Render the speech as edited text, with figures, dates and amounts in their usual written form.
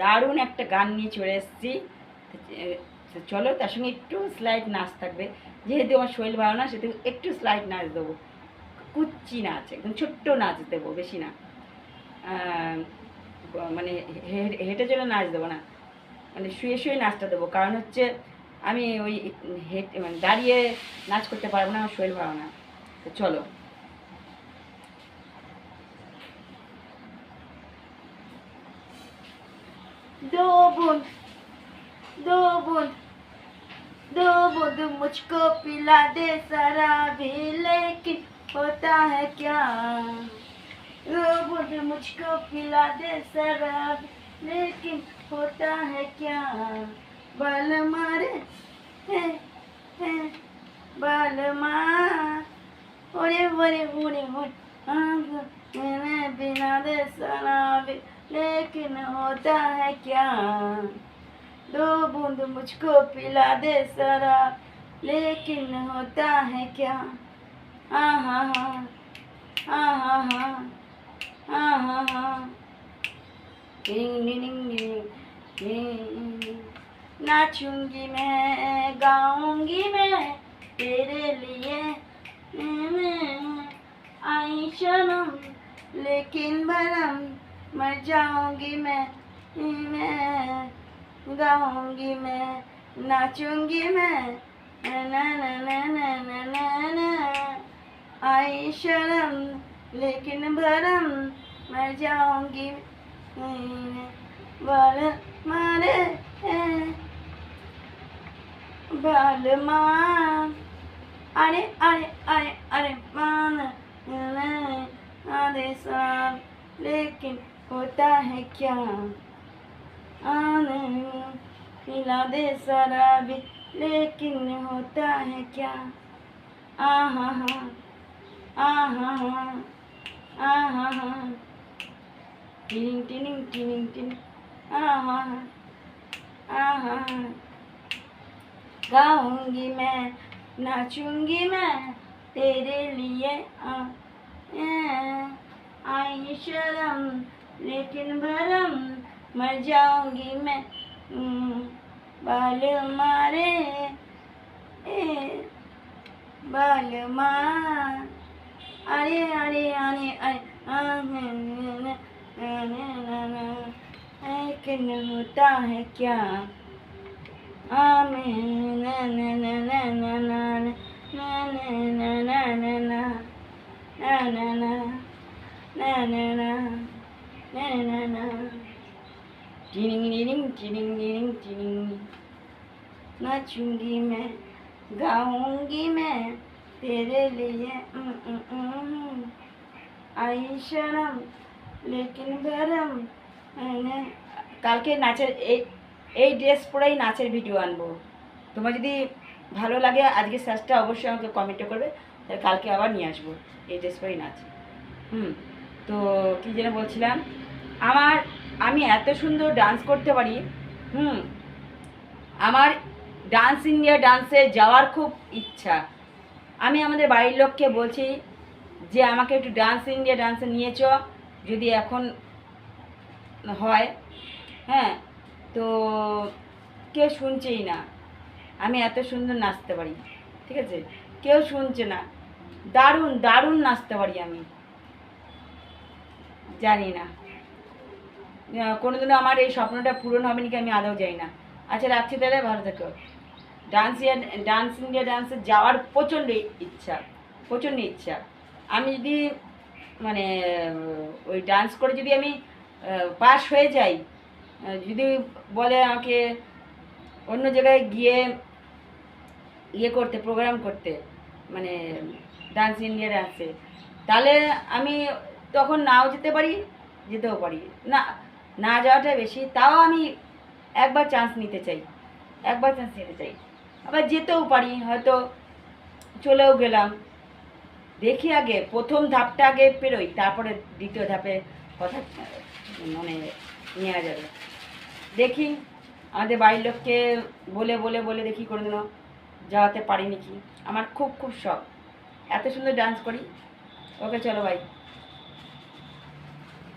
দারুণ একটা গান নিয়ে চলে এসেছি। চলো, তার সঙ্গে একটু স্লাইড নাচ থাকবে। যেহেতু আমার শরীর ভালো না, সেহেতু একটু স্লাইড নাচ দেবো, কুচ্চি নাচ, একদম ছোট্ট নাচ দেবো, বেশি না। মানে হেঁটে চলে নাচ দেবো না, মানে শুয়ে শুয়ে নাচটা দেবো। কারণ হচ্ছে আমি ওই হেঁটে মানে দাঁড়িয়ে নাচ করতে পারবো না, আমার শরীর ভালো না। তো চলো। दो बूंद दो बूंद दो बूंद मुझको पिला दे शराबी, लेकिन होता है क्या। दो बूंद मुझको पिला दे शराबी, लेकिन होता है क्या। बाल मारे है बाल मार, ओरे ओरे ओरे ओरे, मैंने बिना दे शराबी, लेकिन होता है क्या। दो बूंद मुझको पिला दे शराब, लेकिन होता है क्या। हाँ हाँ हाँ हाँ हाँ हाँ हाँ हाँ हाँ। नाचूंगी मैं, गाऊंगी मैं तेरे लिए, आई शर्म लेकिन भरम, मर जाऊंगी मैं गाऊंगी मैं, नाचूंगी मैं, ना ना ना ना ना ना ना, आई शर्म लेकिन भरम, मर जाऊंगी। बाल मारे बाल मार, अरे अरे अरे अरे मान आधे साल, लेकिन होता है क्या। आने पिला दे शराबी, लेकिन होता है क्या। आहा हा आहा हा आहा हा, टिनिंग टिनिंग टिनिंग टिनिंग, आहा आहा। गाऊंगी मैं, नाचूंगी मैं तेरे लिए, आई शर्म लेकिन भरम, मर जाऊंगी मैं। बाल मारे बाल मार, अरे अरे अरे अरे, लेकिन होता है क्या। नाचूंगी मैं, गाऊंगी मैं तेरे लिए, आई शर्म लेकिन गरम। কালকে নাচের এই ড্রেস পরেই নাচের ভিডিও আনবো। তোমার যদি ভালো লাগে আজকে সাজটা, অবশ্যই আমাকে কমেন্টে করবে, তাহলে কালকে আবার নিয়ে আসবো এই ড্রেস পরেই নাচ। তো কী যেন বলছিলাম, আমি এত সুন্দর ডান্স করতে পারি। আমার ডান্স ইন্ডিয়া ডান্সে যাওয়ার খুব ইচ্ছা। আমি আমাদের বাড়ির লোককে বলছি যে আমাকে একটু ডান্স ইন্ডিয়া ডান্সে নিয়ে চ, যদি এখন হয়। হ্যাঁ, তো কেউ শুনছেই না আমি এত সুন্দর নাচতে পারি। ঠিক আছে, কেউ শুনছে না। দারুণ দারুণ নাচতে পারি আমি, জানি না কোনোদিনও আমার এই স্বপ্নটা পূরণ হবে নাকি, আমি আদৌ যাই না। আচ্ছা, রাখছি তাহলে, ভালো থেকো। ডান্স ইন্ডিয়া ডান্সে যাওয়ার প্রচণ্ড ইচ্ছা। আমি যদি মানে ওই ডান্স করে যদি আমি পাস হয়ে যাই, যদি বলে আমাকে অন্য জায়গায় গিয়ে করতে, প্রোগ্রাম করতে, মানে ডান্স ইন্ডিয়া ডান্সে, তাহলে আমি তখন নাও যেতে পারি, যেতেও পারি না যাওয়াটাই বেশি। তাও আমি একবার চান্স নিতে চাই, আবার যেতেও পারি, হয়তো চলেও গেলাম। দেখি আগে প্রথম ধাপটা আগে পেরোই, তারপরে দ্বিতীয় ধাপে কথা মানে নেওয়া যাবে। দেখি আমাদের বাড়ির লোককে বলে বলে বলে দেখি কোনোদিনও যাওয়াতে পারি নাকি। আমার খুব খুব শখ, এত সুন্দর ডান্স করি। ওকে, চলো ভাই।